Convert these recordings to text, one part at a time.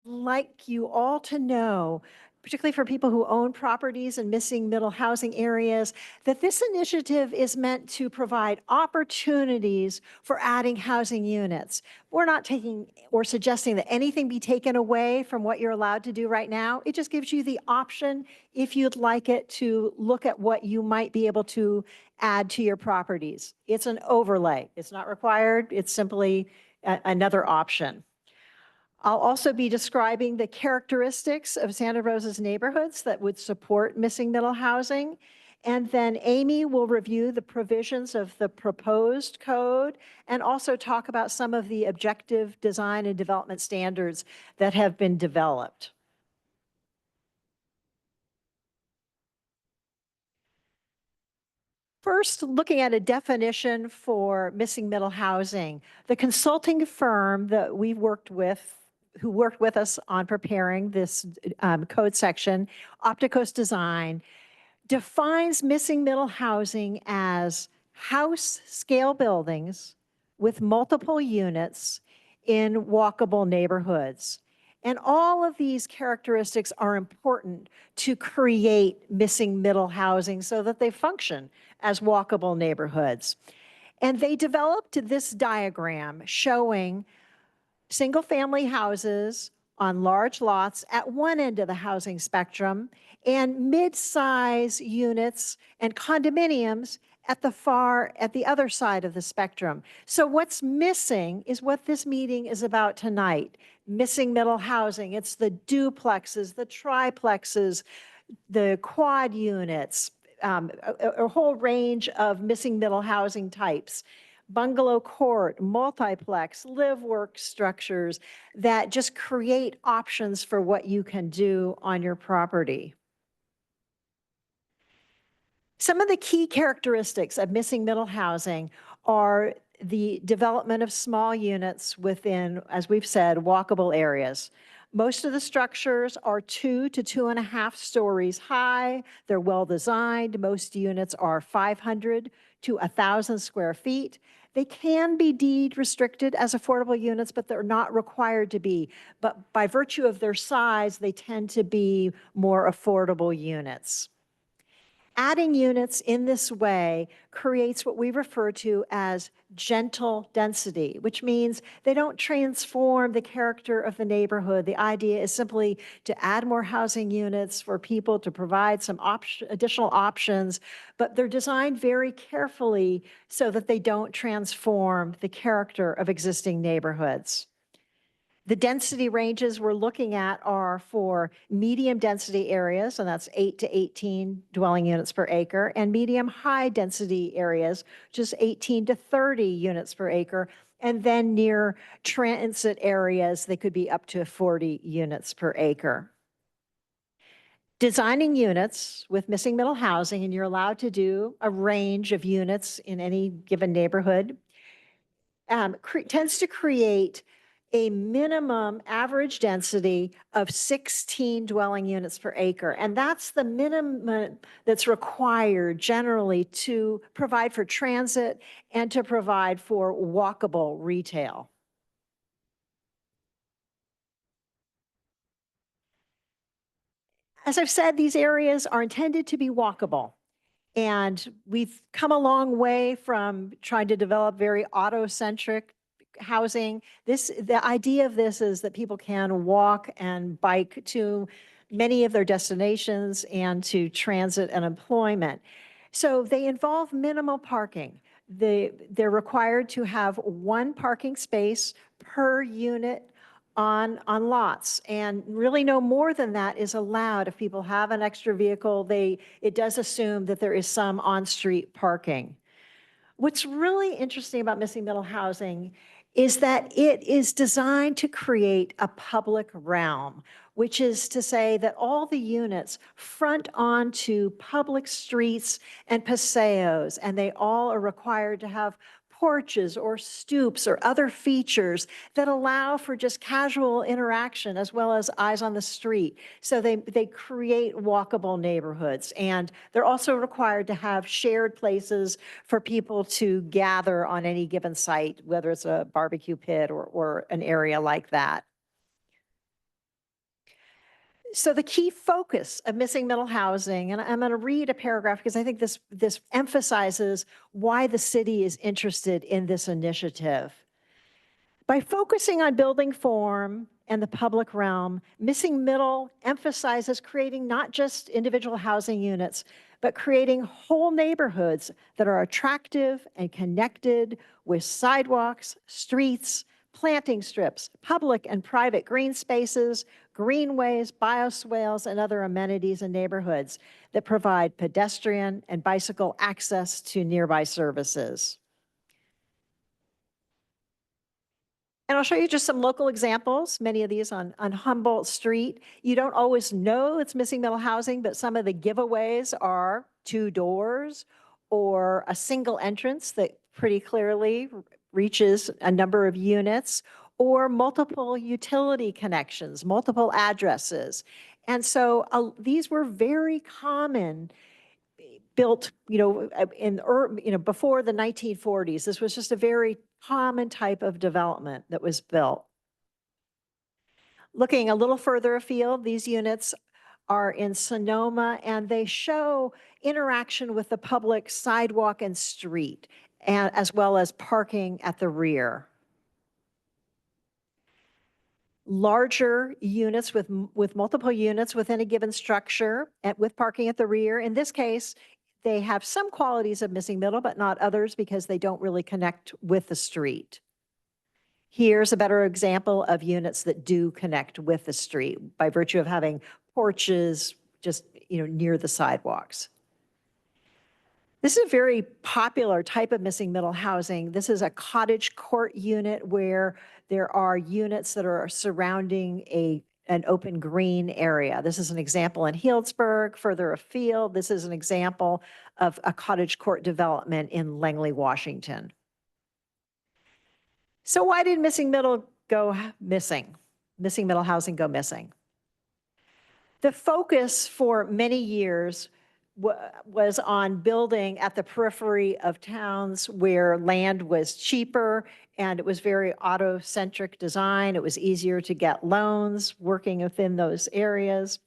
like you all to know, particularly for people who own properties in missing middle housing areas, that this initiative is meant to provide opportunities for adding housing units. We're not taking or suggesting that anything be taken away from what you're allowed to do right now. It just gives you the option, if you'd like it, to look at what you might be able to add to your properties. It's an overlay. It's not required. It's simply another option. I'll also be describing the characteristics of Santa Rosa's neighborhoods that would support missing middle housing. And then Amy will review the provisions of the proposed code and also talk about some of the objective design and development standards that have been developed. First, looking at a definition for missing middle housing, the consulting firm that we've worked with, who worked with us on preparing this code section, Opticos Design, defines missing middle housing as house scale buildings with multiple units in walkable neighborhoods. And all of these characteristics are important to create missing middle housing so that they function as walkable neighborhoods. And they developed this diagram showing single family houses on large lots at one end of the housing spectrum and mid-size units and condominiums at the other side of the spectrum. So what's missing is what this meeting is about tonight, missing middle housing. It's the duplexes, the triplexes, the quad units, a whole range of missing middle housing types, bungalow court, multiplex, live work structures that just create options for what you can do on your property. Some of the key characteristics of missing middle housing are the development of small units within, as we've said, walkable areas. Most of the structures are 2 to 2.5 stories high. They're well designed. Most units are 500 to 1,000 square feet. They can be deed restricted as affordable units, but they're not required to be. But by virtue of their size, they tend to be more affordable units. Adding units in this way creates what we refer to as gentle density, which means they don't transform the character of the neighborhood. The idea is simply to add more housing units for people to provide some additional options, but they're designed very carefully so that they don't transform the character of existing neighborhoods. The density ranges we're looking at are for medium density areas, and that's 8 to 18 dwelling units per acre, and medium high density areas, just 18 to 30 units per acre. And then near transit areas, they could be up to 40 units per acre. Designing units with missing middle housing, and you're allowed to do a range of units in any given neighborhood, tends to create a minimum average density of 16 dwelling units per acre. And that's the minimum that's required generally to provide for transit and to provide for walkable retail. As I've said, these areas are intended to be walkable. And we've come a long way from trying to develop very auto-centric housing. The idea of this is that people can walk and bike to many of their destinations and to transit and employment. So they involve minimal parking. They're required to have one parking space per unit on lots, and really no more than that is allowed. If people have an extra vehicle, it does assume that there is some on-street parking. What's really interesting about missing middle housing is that it is designed to create a public realm, which is to say that all the units front onto public streets and paseos, and they all are required to have porches or stoops or other features that allow for just casual interaction as well as eyes on the street. So they create walkable neighborhoods, and they're also required to have shared places for people to gather on any given site, whether it's a barbecue pit or an area like that. So the key focus of missing middle housing, and I'm going to read a paragraph because I think this emphasizes why the city is interested in this initiative. By focusing on building form and the public realm, Missing Middle emphasizes creating not just individual housing units, but creating whole neighborhoods that are attractive and connected with sidewalks, streets, planting strips, public and private green spaces, greenways, bioswales, and other amenities in neighborhoods that provide pedestrian and bicycle access to nearby services. And I'll show you just some local examples, many of these on Humboldt Street. You don't always know it's missing middle housing, but some of the giveaways are 2 doors or a single entrance that pretty clearly reaches a number of units, or multiple utility connections, multiple addresses. And so these were very common, built, before the 1940s. This was just a very common type of development that was built. Looking a little further afield, these units are in Sonoma, and they show interaction with the public sidewalk and street, and as well as parking at the rear. Larger units with multiple units within a given structure, with parking at the rear. In this case, they have some qualities of missing middle, but not others because they don't really connect with the street. Here's a better example of units that do connect with the street by virtue of having porches just, near the sidewalks. This is a very popular type of missing middle housing. This is a cottage court unit where there are units that are surrounding an open green area. This is an example in Healdsburg. Further afield, this is an example of a cottage court development in Langley, Washington. So why did missing middle go missing? Missing middle housing go missing? The focus for many years was on building at the periphery of towns where land was cheaper, and it was very auto-centric design. It was easier to get loans working within those areas.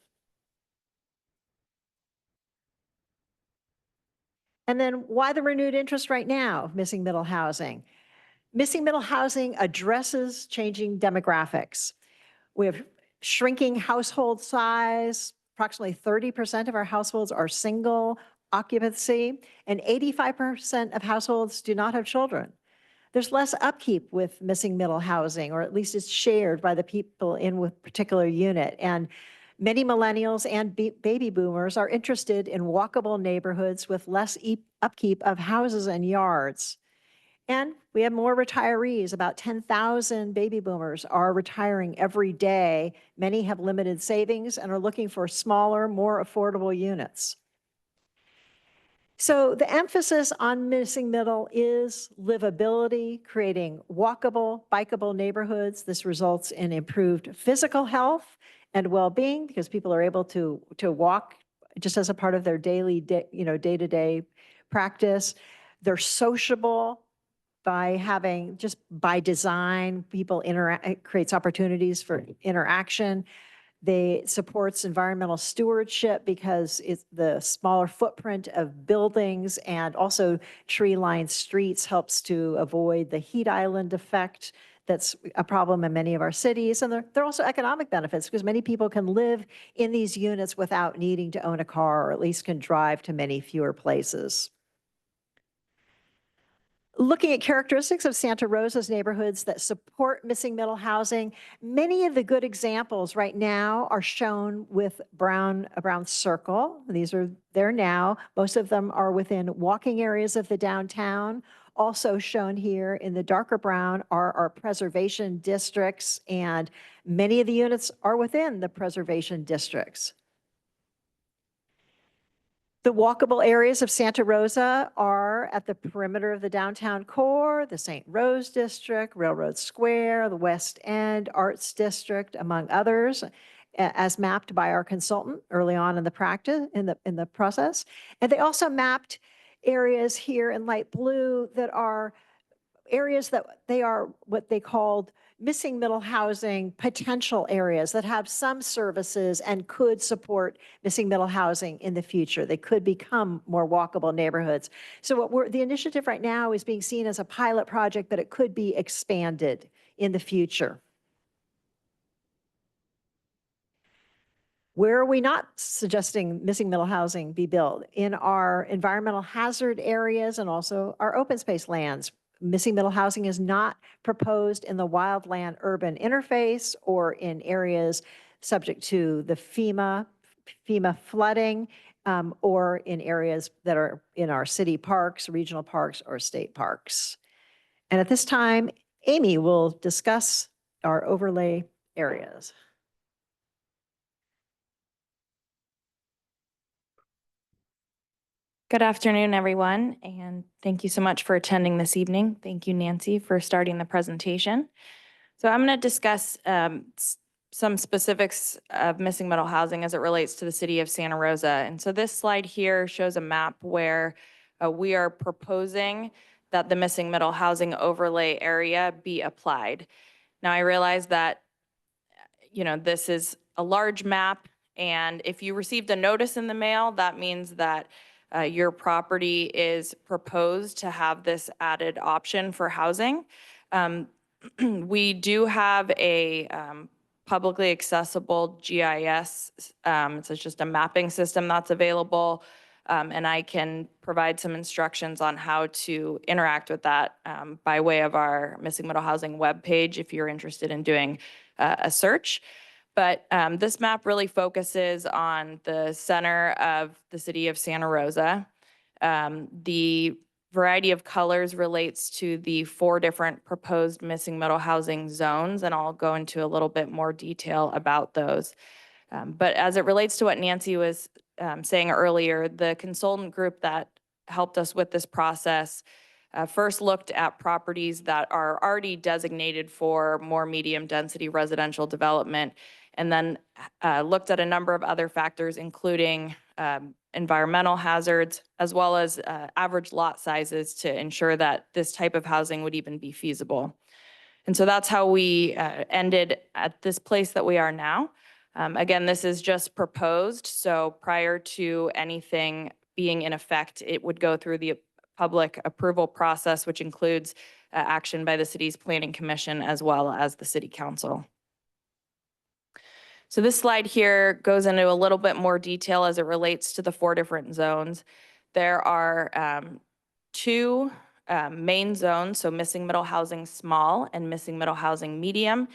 And then why the renewed interest right now of missing middle housing? Missing middle housing addresses changing demographics. We have shrinking household size. Approximately 30% of our households are single occupancy, and 85% of households do not have children. There's less upkeep with missing middle housing, or at least it's shared by the people in a particular unit. And many millennials and baby boomers are interested in walkable neighborhoods with less upkeep of houses and yards. And we have more retirees. About 10,000 baby boomers are retiring every day. Many have limited savings and are looking for smaller, more affordable units. So the emphasis on missing middle is livability, creating walkable, bikeable neighborhoods. This results in improved physical health and well-being because people are able to walk just as a part of their daily, day-to-day practice. They're sociable. By having, just by design, people it creates opportunities for interaction. They supports environmental stewardship because it's the smaller footprint of buildings, and also tree-lined streets helps to avoid the heat island effect that's a problem in many of our cities. And there are also economic benefits because many people can live in these units without needing to own a car, or at least can drive to many fewer places. Looking at characteristics of Santa Rosa's neighborhoods that support missing middle housing, many of the good examples right now are shown with a brown circle. These are there now. Most of them are within walking areas of the downtown. Also shown here in the darker brown are our preservation districts, and many of the units are within the preservation districts. The walkable areas of Santa Rosa are at the perimeter of the downtown core, the St. Rose District, Railroad Square, the West End Arts District, among others, as mapped by our consultant early on in the process. And they also mapped areas here in light blue that are areas that they are what they called missing middle housing potential areas that have some services and could support missing middle housing in the future. They could become more walkable neighborhoods. So the initiative right now is being seen as a pilot project, but it could be expanded in the future. Where are we not suggesting missing middle housing be built? In our environmental hazard areas and also our open space lands. Missing middle housing is not proposed in the wildland urban interface or in areas subject to the FEMA flooding, or in areas that are in our city parks, regional parks, or state parks. And at this time, Amy will discuss our overlay areas. Good afternoon, everyone, and thank you so much for attending this evening. Thank you, Nancy, for starting the presentation. So I'm going to discuss some specifics of missing middle housing as it relates to the city of Santa Rosa. And so this slide here shows a map where we are proposing that the missing middle housing overlay area be applied. Now, I realize that, this is a large map, and if you received a notice in the mail, that means that your property is proposed to have this added option for housing. We do have a publicly accessible GIS. It's just a mapping system that's available, and I can provide some instructions on how to interact with that by way of our Missing Middle Housing webpage if you're interested in doing a search. But this map really focuses on the center of the city of Santa Rosa. The variety of colors relates to the 4 different proposed missing middle housing zones, and I'll go into a little bit more detail about those. But as it relates to what Nancy was saying earlier, the consultant group that helped us with this process first looked at properties that are already designated for more medium density residential development, and then looked at a number of other factors, including environmental hazards, as well as average lot sizes to ensure that this type of housing would even be feasible. And so that's how we ended at this place that we are now. Again, this is just proposed, so prior to anything being in effect, it would go through the public approval process, which includes action by the city's planning commission as well as the city council. So this slide here goes into a little bit more detail as it relates to the 4 different zones. There are 2 main zones, so missing middle housing small and missing middle housing medium,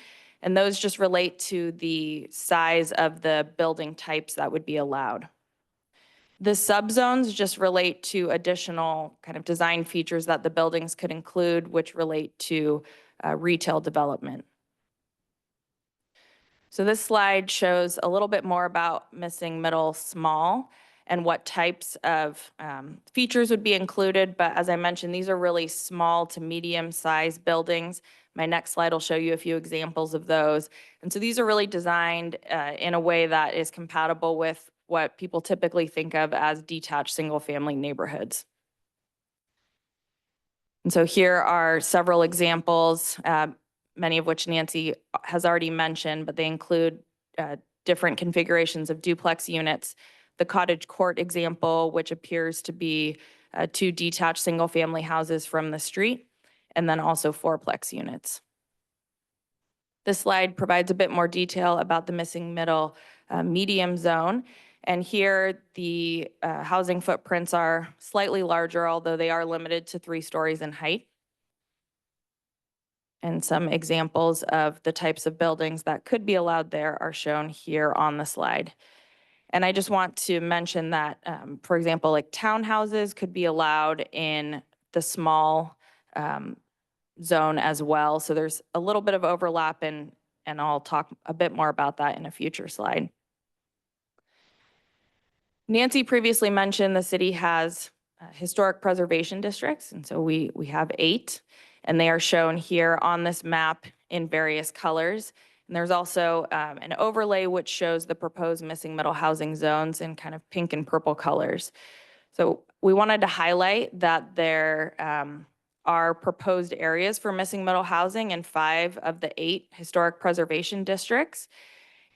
and those just relate to the size of the building types that would be allowed. The subzones just relate to additional kind of design features that the buildings could include, which relate to retail development. So this slide shows a little bit more about missing middle small and what types of features would be included. But as I mentioned, these are really small to medium sized buildings. My next slide will show you a few examples of those. And so these are really designed in a way that is compatible with what people typically think of as detached single family neighborhoods. And so here are several examples, many of which Nancy has already mentioned, but they include different configurations of duplex units. The cottage court example, which appears to be 2 detached single-family houses from the street, and then also 4-plex units. This slide provides a bit more detail about the missing middle medium zone. And here the housing footprints are slightly larger, although they are limited to 3 stories in height. And some examples of the types of buildings that could be allowed there are shown here on the slide. And I just want to mention that, for example, like townhouses could be allowed in the small zone as well. So there's a little bit of overlap, and I'll talk a bit more about that in a future slide. Nancy previously mentioned the city has historic preservation districts, and so we have 8. And they are shown here on this map in various colors. And there's also an overlay which shows the proposed missing middle housing zones in kind of pink and purple colors. So we wanted to highlight that there are proposed areas for missing middle housing in 5 of the 8 historic preservation districts.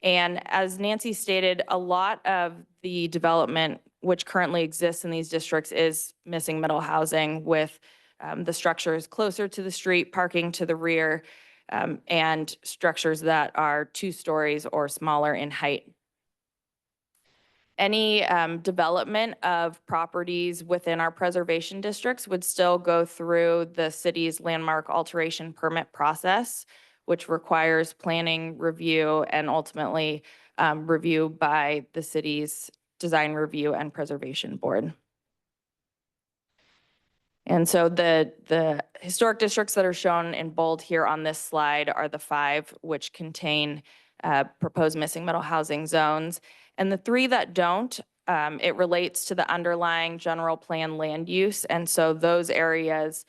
And as Nancy stated, a lot of the development which currently exists in these districts is missing middle housing with the structures closer to the street, parking to the rear, and structures that are 2 stories or smaller in height. Any development of properties within our preservation districts would still go through the city's landmark alteration permit process, which requires planning review and ultimately review by the city's design review and preservation board. And so the historic districts that are shown in bold here on this slide are the 5 which contain proposed missing middle housing zones. And the 3 that don't, it relates to the underlying general plan land use. And so those areas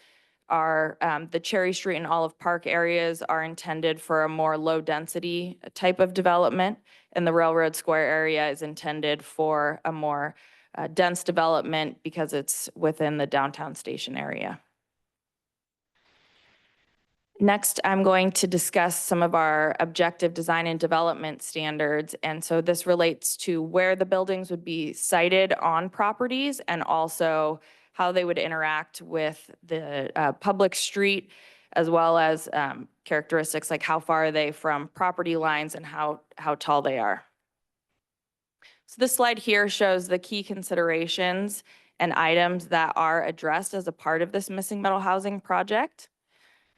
are the Cherry Street and Olive Park areas are intended for a more low density type of development. And the Railroad Square area is intended for a more dense development because it's within the downtown station area. Next, I'm going to discuss some of our objective design and development standards. And so this relates to where the buildings would be sited on properties and also how they would interact with the public street, as well as characteristics like how far are they from property lines and how tall they are. So this slide here shows the key considerations and items that are addressed as a part of this missing middle housing project.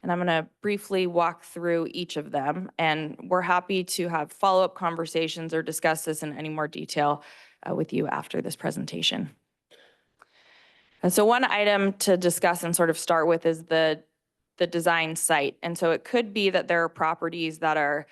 And I'm going to briefly walk through each of them, and we're happy to have follow-up conversations or discuss this in any more detail with you after this presentation. And so one item to discuss and sort of start with is the design site. And so it could be that there are properties that are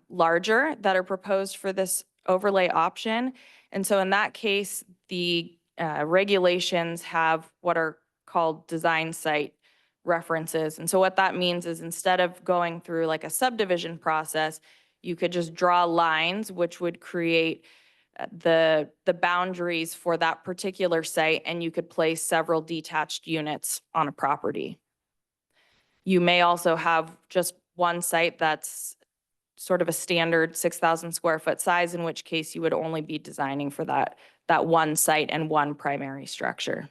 larger that are proposed for this overlay option. And so in that case, the regulations have what are called design site references. And so what that means is instead of going through like a subdivision process, you could just draw lines which would create the boundaries for that particular site, and you could place several detached units on a property. You may also have just one site that's sort of a standard 6,000 square foot size, in which case you would only be designing for that one site and one primary structure.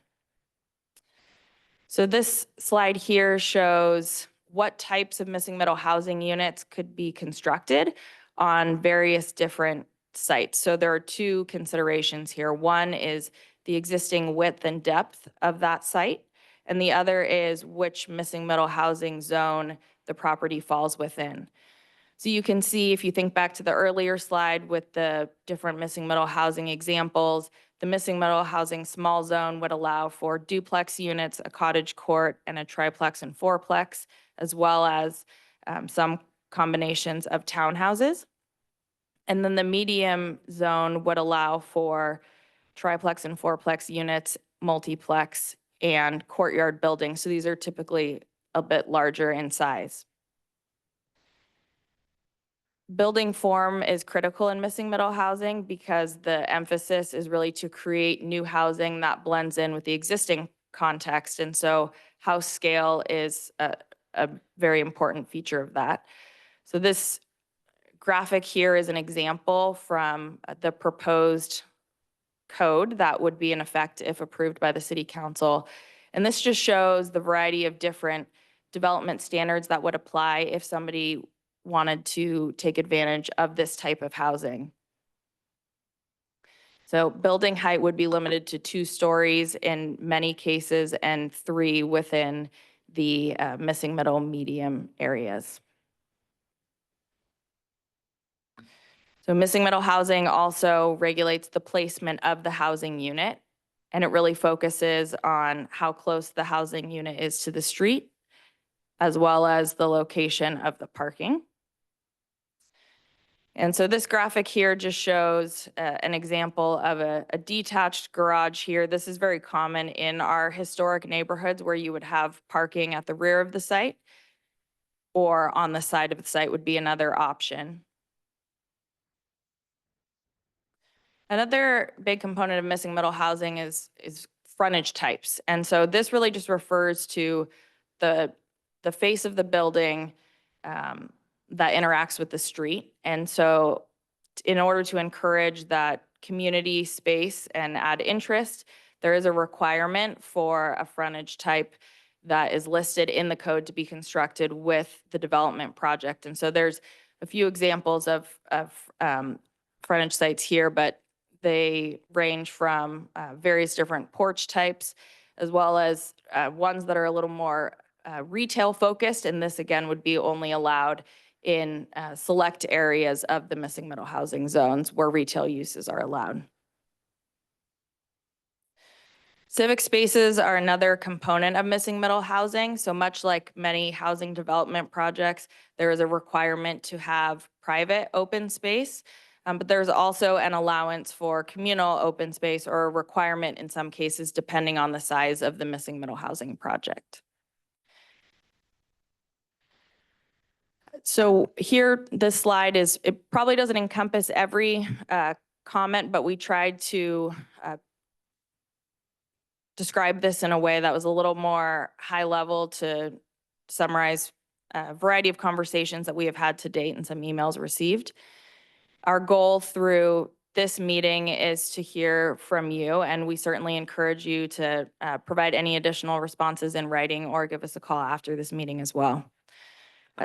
So this slide here shows what types of missing middle housing units could be constructed on various different sites. So there are 2 considerations here. One is the existing width and depth of that site, and the other is which missing middle housing zone the property falls within. So you can see, if you think back to the earlier slide with the different missing middle housing examples, the missing middle housing small zone would allow for duplex units, a cottage court, and a triplex and fourplex, as well as some combinations of townhouses. And then the medium zone would allow for triplex and fourplex units, multiplex, and courtyard buildings. So these are typically a bit larger in size. Building form is critical in missing middle housing because the emphasis is really to create new housing that blends in with the existing context. And so house scale is a very important feature of that. So this graphic here is an example from the proposed code that would be in effect if approved by the City Council. And this just shows the variety of different development standards that would apply if somebody wanted to take advantage of this type of housing. So building height would be limited to 2 stories in many cases and 3 within the missing middle medium areas. So missing middle housing also regulates the placement of the housing unit, and it really focuses on how close the housing unit is to the street, as well as the location of the parking. And so this graphic here just shows an example of a detached garage here. This is very common in our historic neighborhoods where you would have parking at the rear of the site, or on the side of the site would be another option. Another big component of missing middle housing is frontage types. And so this really just refers to the face of the building that interacts with the street. And so in order to encourage that community space and add interest, there is a requirement for a frontage type that is listed in the code to be constructed with the development project. And so there's a few examples of frontage sites here, but they range from various different porch types, as well as ones that are a little more retail focused. And this again would be only allowed in select areas of the missing middle housing zones where retail uses are allowed. Civic spaces are another component of missing middle housing. So much like many housing development projects, there is a requirement to have private open space, but there's also an allowance for communal open space, or a requirement in some cases, depending on the size of the missing middle housing project. So here, this slide it probably doesn't encompass every comment, but we tried to describe this in a way that was a little more high level to summarize a variety of conversations that we have had to date and some emails received. Our goal through this meeting is to hear from you, and we certainly encourage you to provide any additional responses in writing or give us a call after this meeting as well.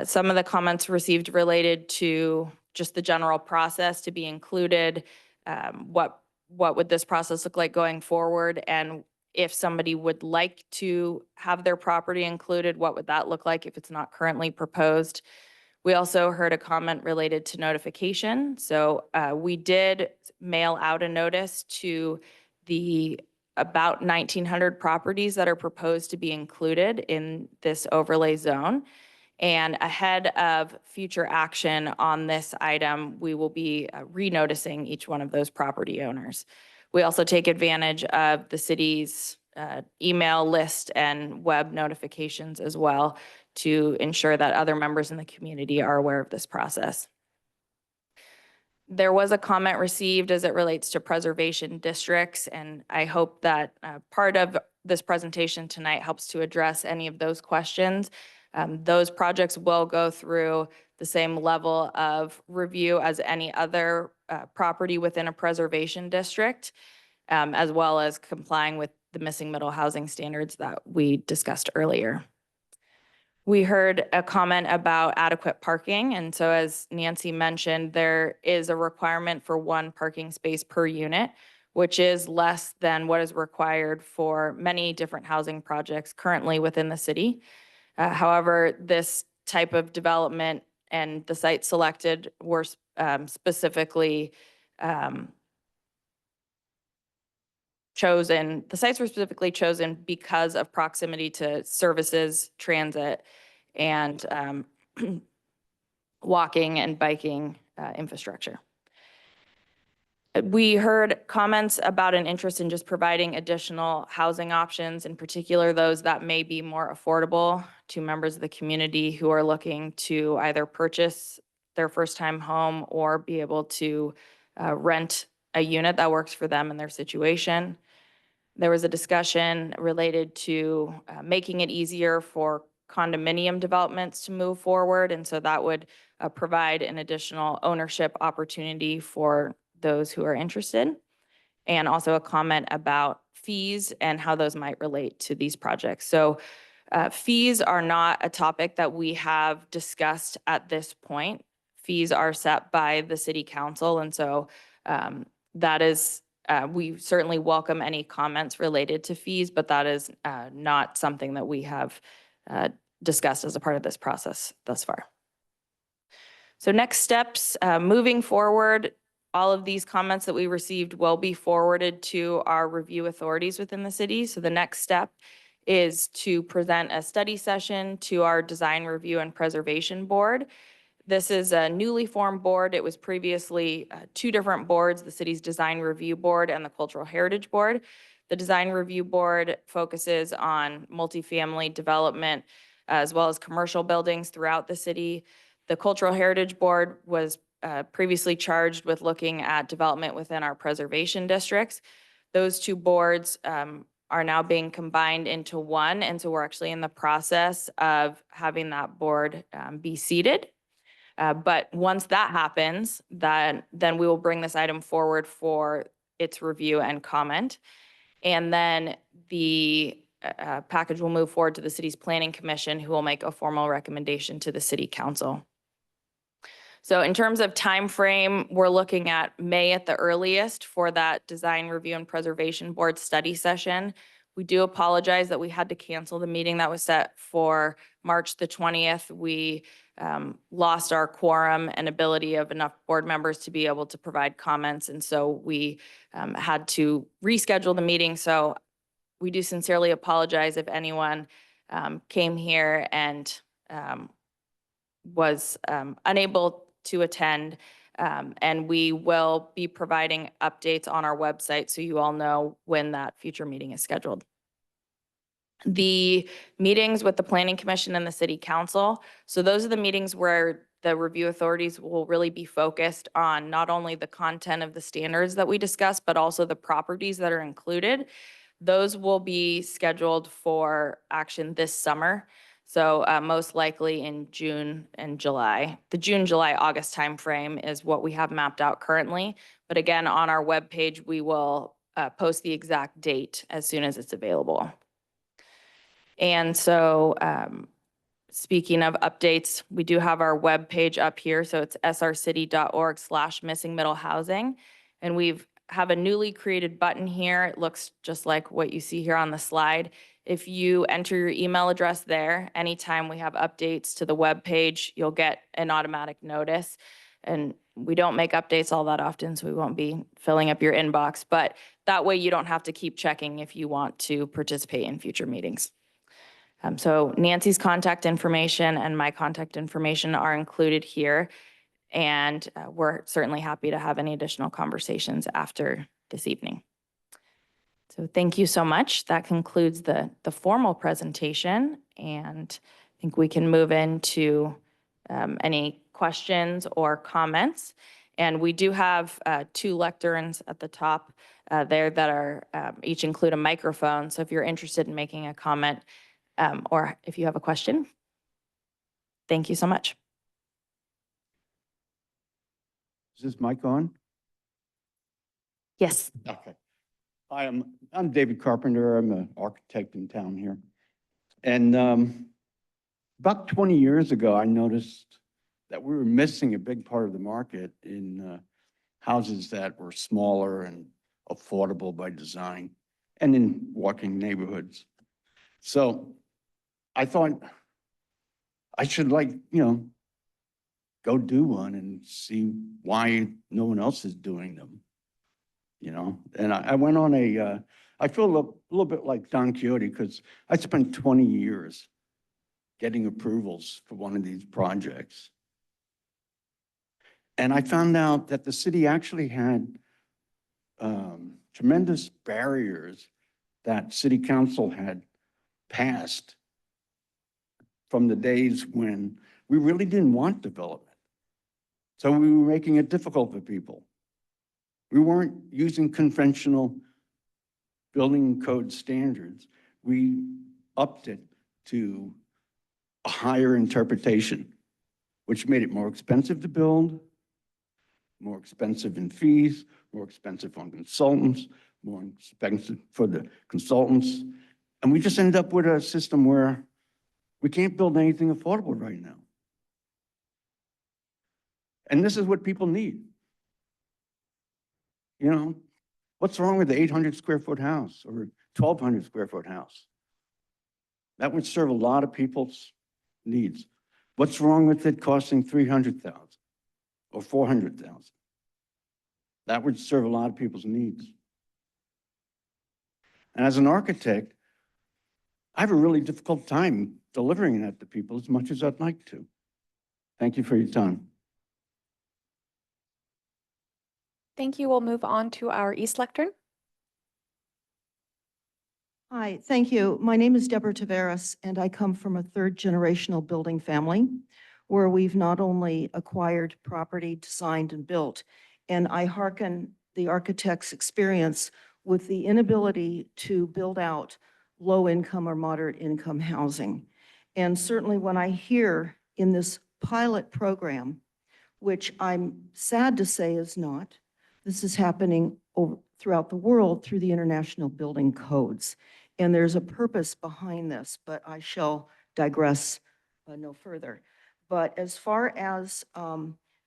Some of the comments received related to just the general process to be included. What would this process look like going forward? And if somebody would like to have their property included, what would that look like if it's not currently proposed? We also heard a comment related to notification. So we did mail out a notice to the about 1,900 properties that are proposed to be included in this overlay zone. And ahead of future action on this item, we will be re-noticing each one of those property owners. We also take advantage of the city's email list and web notifications as well to ensure that other members in the community are aware of this process. There was a comment received as it relates to preservation districts, and I hope that part of this presentation tonight helps to address any of those questions. Those projects will go through the same level of review as any other property within a preservation district, as well as complying with the missing middle housing standards that we discussed earlier. We heard a comment about adequate parking. And so as Nancy mentioned, there is a requirement for one parking space per unit, which is less than what is required for many different housing projects currently within the city. However, this type of development and the sites selected were specifically chosen. The sites were specifically chosen because of proximity to services, transit, and walking and biking infrastructure. We heard comments about an interest in just providing additional housing options, in particular those that may be more affordable to members of the community who are looking to either purchase their first-time home or be able to rent a unit that works for them and their situation. There was a discussion related to making it easier for condominium developments to move forward, and so that would provide an additional ownership opportunity for those who are interested, and also a comment about fees and how those might relate to these projects. So fees are not a topic that we have discussed at this point. Fees are set by the city council, and so that is, we certainly welcome any comments related to fees, but that is not something that we have discussed as a part of this process thus far. So next steps, moving forward, all of these comments that we received will be forwarded to our review authorities within the city. So the next step is to present a study session to our Design Review and Preservation Board. This is a newly formed board. It was previously two different boards, the city's Design Review Board and the Cultural Heritage Board. The Design Review Board focuses on multifamily development as well as commercial buildings throughout the city. The Cultural Heritage Board was previously charged with looking at development within our preservation districts. Those two boards are now being combined into one. And so we're actually in the process of having that board be seated. But once that happens, then we will bring this item forward for its review and comment. And then the package will move forward to the city's planning commission, who will make a formal recommendation to the city council. So in terms of time frame, we're looking at May at the earliest for that design review and preservation board study session. We do apologize that we had to cancel the meeting that was set for March the 20th. We lost our quorum and ability of enough board members to be able to provide comments. And so we had to reschedule the meeting. So we do sincerely apologize if anyone came here and was unable to attend. And we will be providing updates on our website so you all know when that future meeting is scheduled. The meetings with the Planning Commission and the City Council. So those are the meetings where the review authorities will really be focused on not only the content of the standards that we discuss, but also the properties that are included. Those will be scheduled for action this summer. So most likely in June and July. The June, July, August timeframe is what we have mapped out currently. But again, on our webpage, we will post the exact date as soon as it's available. And so speaking of updates, we do have our webpage up here. So it's srcity.org/missingmiddlehousing. And we've have a newly created button here. It looks just like what you see here on the slide. If you enter your email address there, anytime we have updates to the web page, you'll get an automatic notice. And we don't make updates all that often, so we won't be filling up your inbox. But that way you don't have to keep checking if you want to participate in future meetings. So Nancy's contact information and my contact information are included here. And we're certainly happy to have any additional conversations after this evening. So thank you so much. That concludes the formal presentation, and I think we can move into any questions or comments. And we do have 2 lecterns at the top there that are each include a microphone. So if you're interested in making a comment or if you have a question, thank you so much. Is this mic on? Yes. Okay. Hi, I'm David Carpenter. I'm an architect in town here. And about 20 years ago, I noticed that we were missing a big part of the market in houses that were smaller and affordable by design and in walking neighborhoods. So I thought I should go do one and see why no one else is doing them, And I went on I feel a little bit like Don Quixote because I spent 20 years getting approvals for one of these projects. And I found out that the city actually had tremendous barriers that city council had passed from the days when we really didn't want development. So we were making it difficult for people. We weren't using conventional building code standards. We upped it to a higher interpretation, which made it more expensive to build, more expensive in fees, more expensive on consultants, more expensive for the consultants. And we just ended up with a system where we can't build anything affordable right now. And this is what people need. What's wrong with the 800 square foot house or 1,200 square foot house? That would serve a lot of people's needs. What's wrong with it costing $300,000 or $400,000? That would serve a lot of people's needs. And as an architect, I have a really difficult time delivering that to people as much as I'd like to. Thank you for your time. Thank you. We'll move on to our East lectern. Hi, thank you. My name is Deborah Taveras, and I come from a third-generational building family where we've not only acquired property, designed and built, and I hearken the architect's experience with the inability to build out low-income or moderate-income housing. And certainly when I hear in this pilot program, which I'm sad to say is not, this is happening throughout the world through the International Building Codes. And there's a purpose behind this, but I shall digress no further. But as far as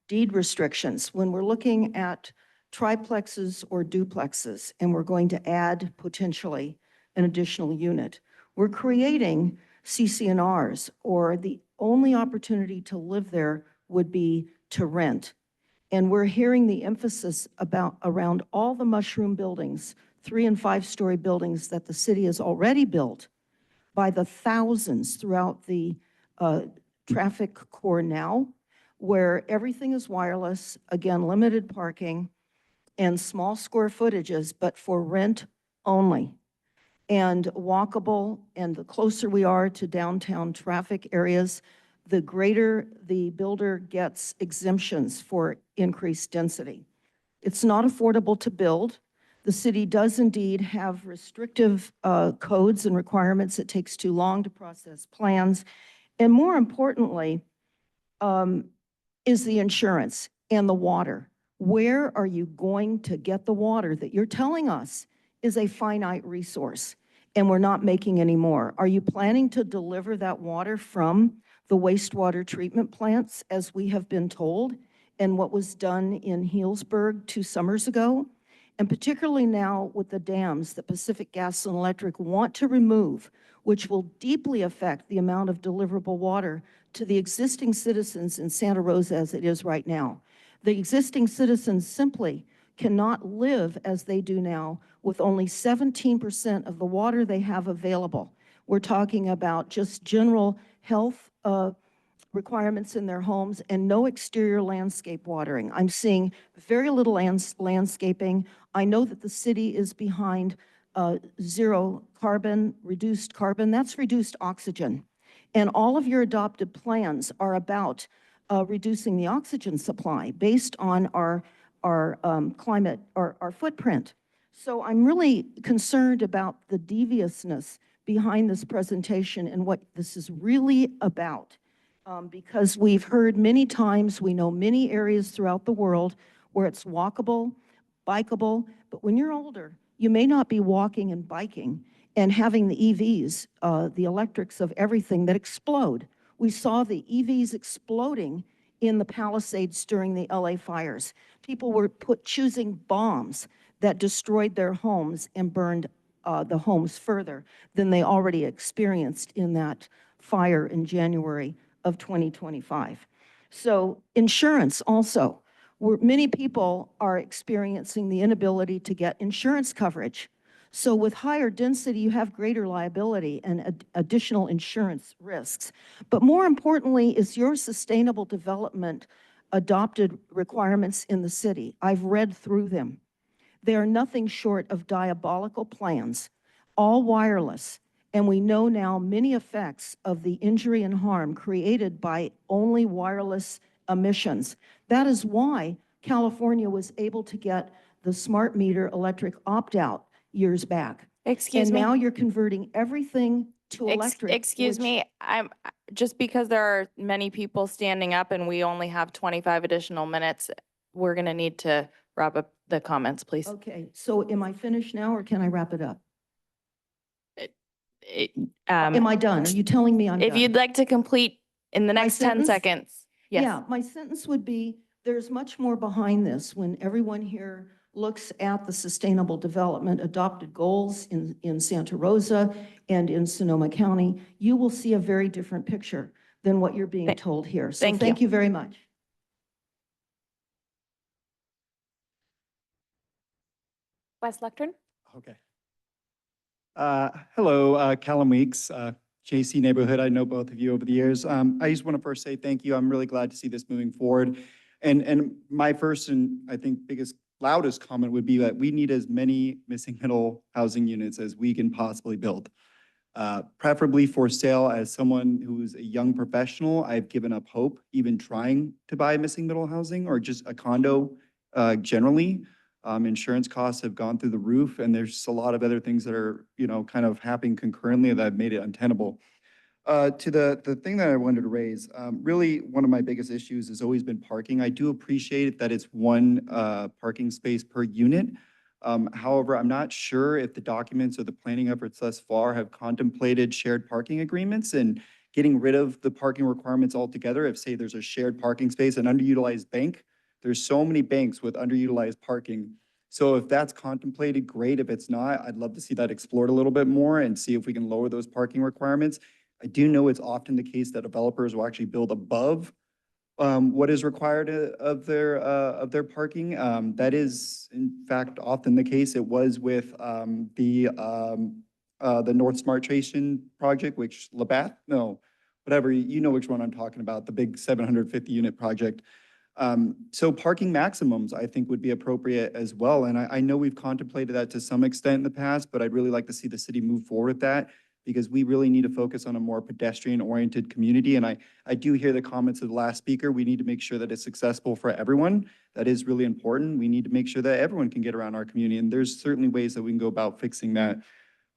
deed restrictions, when we're looking at triplexes or duplexes, and we're going to add potentially an additional unit, we're creating CC&Rs, or the only opportunity to live there would be to rent. And we're hearing the emphasis around all the mushroom buildings, 3- and 5-story buildings that the city has already built by the thousands throughout the traffic core now, where everything is wireless, again, limited parking and small square footages, but for rent only. And walkable, and the closer we are to downtown traffic areas, the greater the builder gets exemptions for increased density. It's not affordable to build. The city does indeed have restrictive codes and requirements. It takes too long to process plans. And more importantly, is the insurance and the water. Where are you going to get the water that you're telling us is a finite resource and we're not making any more? Are you planning to deliver that water from the wastewater treatment plants as we have been told and what was done in Healdsburg 2 summers ago? And particularly now with the dams that Pacific Gas and Electric want to remove, which will deeply affect the amount of deliverable water to the existing citizens in Santa Rosa as it is right now. The existing citizens simply cannot live as they do now with only 17% of the water they have available. We're talking about just general health requirements in their homes and no exterior landscape watering. I'm seeing very little landscaping. I know that the city is behind zero carbon, reduced carbon. That's reduced oxygen. And all of your adopted plans are about reducing the oxygen supply based on our climate, our footprint. So I'm really concerned about the deviousness behind this presentation and what this is really about. Because we've heard many times, we know many areas throughout the world where it's walkable, bikeable, but when you're older, you may not be walking and biking and having the EVs, the electrics of everything that explode. We saw the EVs exploding in the Palisades during the LA fires. People were choosing bombs that destroyed their homes and burned the homes further than they already experienced in that fire in January of 2025. So insurance also, many people are experiencing the inability to get insurance coverage. So with higher density, you have greater liability and additional insurance risks. But more importantly is your sustainable development adopted requirements in the city. I've read through them. They are nothing short of diabolical plans, all wireless. And we know now many effects of the injury and harm created by only wireless emissions. That is why California was able to get the smart meter electric opt-out years back. Excuse me. And now you're converting everything to electric. Excuse me, just because there are many people standing up and we only have 25 additional minutes, we're going to need to wrap up the comments, please. Okay, so am I finished now or can I wrap it up? Am I done? Are you telling me I'm done? If you'd like to complete in the My next 10 sentence? seconds. Yes. Yeah, my sentence would be, there's much more behind this when everyone here looks at the sustainable development adopted goals in Santa Rosa and in Sonoma County, you will see a very different picture than what you're being told here. So thank you very much. Wes Lectern? Okay. Hello, Callum Weeks, JC Neighborhood. I know both of you over the years. I just want to first say thank you. I'm really glad to see this moving forward. And my first and I think biggest, loudest comment would be that we need as many missing middle housing units as we can possibly build. Preferably for sale. As someone who's a young professional, I've given up hope even trying to buy missing middle housing or just a condo generally. Insurance costs have gone through the roof, and there's a lot of other things that are, kind of happening concurrently that have made it untenable. To the thing that I wanted to raise, really, one of my biggest issues has always been parking. I do appreciate that it's one parking space per unit. However, I'm not sure if the documents or the planning efforts thus far have contemplated shared parking agreements and getting rid of the parking requirements altogether. If, say, there's a shared parking space, an underutilized bank, there's so many banks with underutilized parking. So if that's contemplated, great. If it's not, I'd love to see that explored a little bit more and see if we can lower those parking requirements. I do know it's often the case that developers will actually build above what is required of their parking. That is in fact often the case. It was with the North Smart Station project, which Labatt, no, whatever, you know which one I'm talking about, the big 750 unit project. So parking maximums, I think, would be appropriate as well. And I know we've contemplated that to some extent in the past, but I'd really like to see the city move forward with that, because we really need to focus on a more pedestrian-oriented community. And I do hear the comments of the last speaker. We need to make sure that it's accessible for everyone. That is really important. We need to make sure that everyone can get around our community, and there's certainly ways that we can go about fixing that.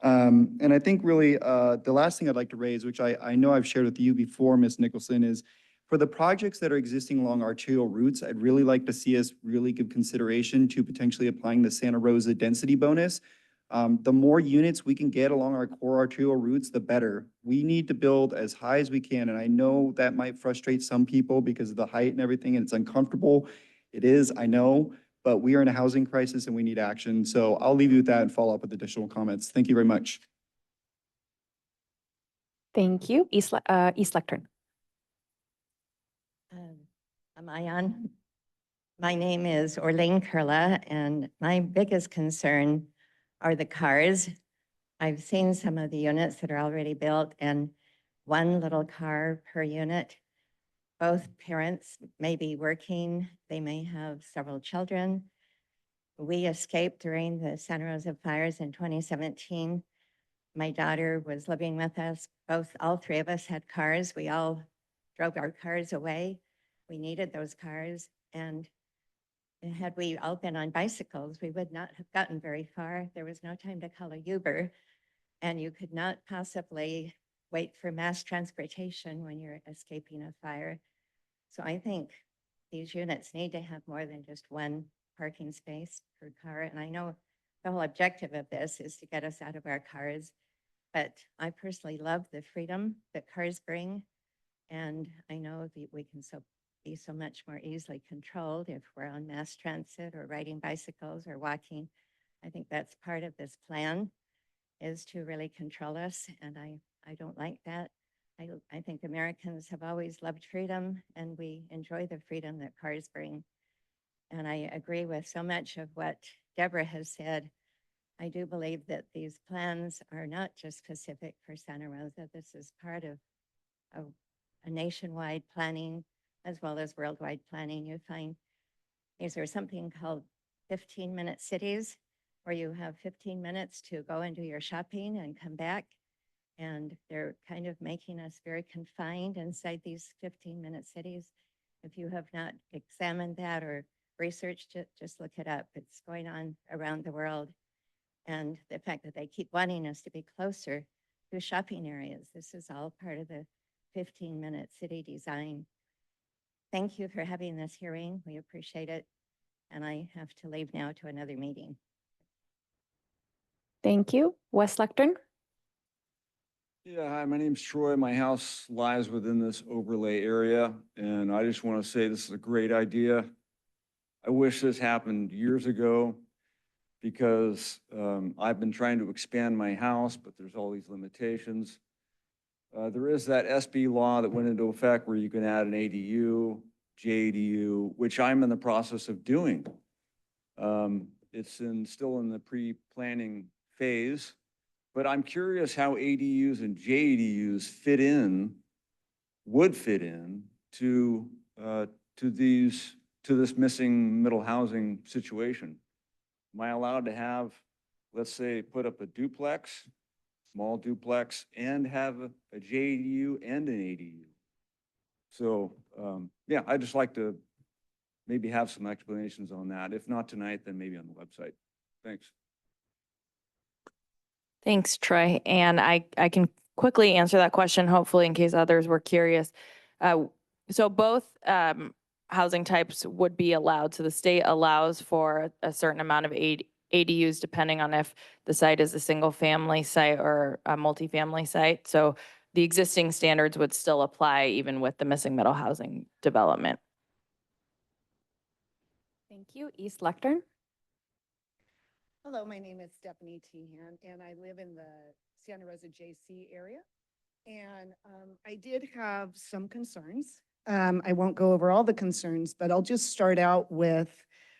And I think really the last thing I'd like to raise, which I know I've shared with you before, Ms. Nicholson, is for the projects that are existing along arterial routes, I'd really like to see us really give consideration to potentially applying the Santa Rosa density bonus. The more units we can get along our core arterial routes, the better. We need to build as high as we can, and I know that might frustrate some people because of the height and everything, and it's uncomfortable. It is, I know, but we are in a housing crisis and we need action. So I'll leave you with that and follow up with additional comments. Thank you very much. Thank you. East Lectern. Am I on? My name is Orlane Kurla, and my biggest concern are the cars. I've seen some of the units that are already built, and one little car per unit. Both parents may be working, they may have several children. We escaped during the Santa Rosa fires in 2017. My daughter was living with us. All three of us had cars. We all drove our cars away. We needed those cars, and had we all been on bicycles, we would not have gotten very far. There was no time to call a Uber, and you could not possibly wait for mass transportation when you're escaping a fire. So I think these units need to have more than just one parking space per car. And I know the whole objective of this is to get us out of our cars, but I personally love the freedom that cars bring. And I know that we can be so much more easily controlled if we're on mass transit or riding bicycles or walking. I think that's part of this plan, is to really control us. And I don't like that. I think Americans have always loved freedom, and we enjoy the freedom that cars bring. And I agree with so much of what Deborah has said. I do believe that these plans are not just specific for Santa Rosa. This is part of a nationwide planning as well as worldwide planning. You find these are something called 15-minute cities, where you have 15 minutes to go and do your shopping and come back. And they're kind of making us very confined inside these 15-minute cities. If you have not examined that or researched it, just look it up. It's going on around the world. And the fact that they keep wanting us to be closer to shopping areas, this is all part of the 15-minute city design. Thank you for having this hearing. We appreciate it. And I have to leave now to another meeting. Thank you. West Lectern. Yeah, hi, my name's Troy. My house lies within this overlay area, and I just want to say this is a great idea. I wish this happened years ago, because I've been trying to expand my house, but there's all these limitations. There is that SB law that went into effect where you can add an ADU, JADU, which I'm in the process of doing. It's still in the pre-planning phase. But I'm curious how ADUs and JADUs would fit in to this missing middle housing situation. Am I allowed to have, let's say, put up a duplex, small duplex, and have a JADU and an ADU? So yeah, I'd just like to maybe have some explanations on that. If not tonight, then maybe on the website. Thanks. Thanks, Troy. And I can quickly answer that question, hopefully, in case others were curious. So both housing types would be allowed. So the state allows for a certain amount of ADUs depending on if the site is a single family site or a multifamily site. So the existing standards would still apply even with the missing middle housing development. Thank you. East Lectern. Hello, my name is Stephanie Tehan, and I live in the Santa Rosa JC area. And I did have some concerns. I won't go over all the concerns, but I'll just start out with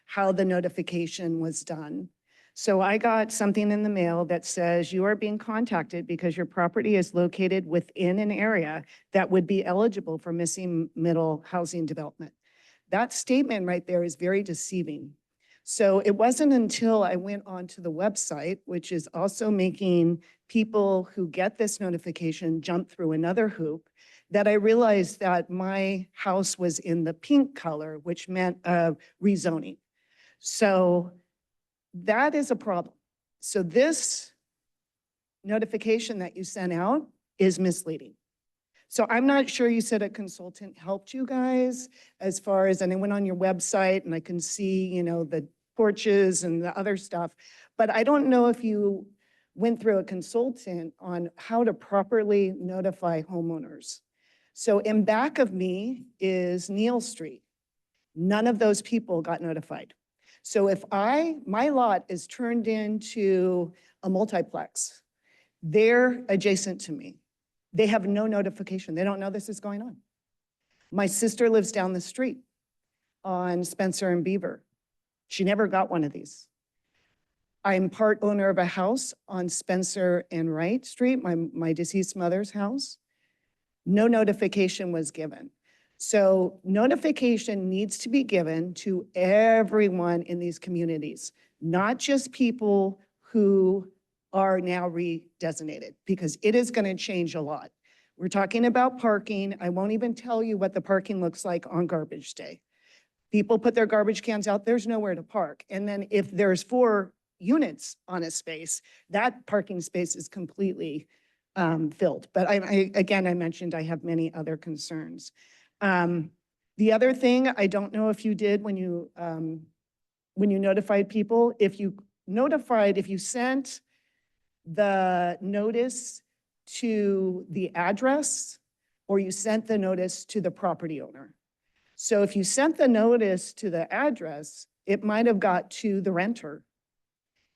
how the notification was done. So I got something in the mail that says you are being contacted because your property is located within an area that would be eligible for missing middle housing development. That statement right there is very deceiving. So it wasn't until I went onto the website, which is also making people who get this notification jump through another hoop, that I realized that my house was in the pink color, which meant rezoning. So that is a problem. So this notification that you sent out is misleading. So I'm not sure, you said a consultant helped you guys as far as, and I went on your website and I can see, you know, the porches and the other stuff, but I don't know if you went through a consultant on how to properly notify homeowners. So in back of me is Neal Street. None of those people got notified. So if my lot is turned into a multiplex, they're adjacent to me. They have no notification. They don't know this is going on. My sister lives down the street on Spencer and Beaver. She never got one of these. I'm part owner of a house on Spencer and Wright Street, my deceased mother's house. No notification was given. So notification needs to be given to everyone in these communities, not just people who are now redesignated, because it is going to change a lot. We're talking about parking. I won't even tell you what the parking looks like on garbage day. People put their garbage cans out, there's nowhere to park. And then if there's 4 units on a space, that parking space is completely filled. But again, I mentioned I have many other concerns. The other thing, I don't know if you did when you notified people, if you sent the notice to the address or you sent the notice to the property owner. So if you sent the notice to the address, it might have got to the renter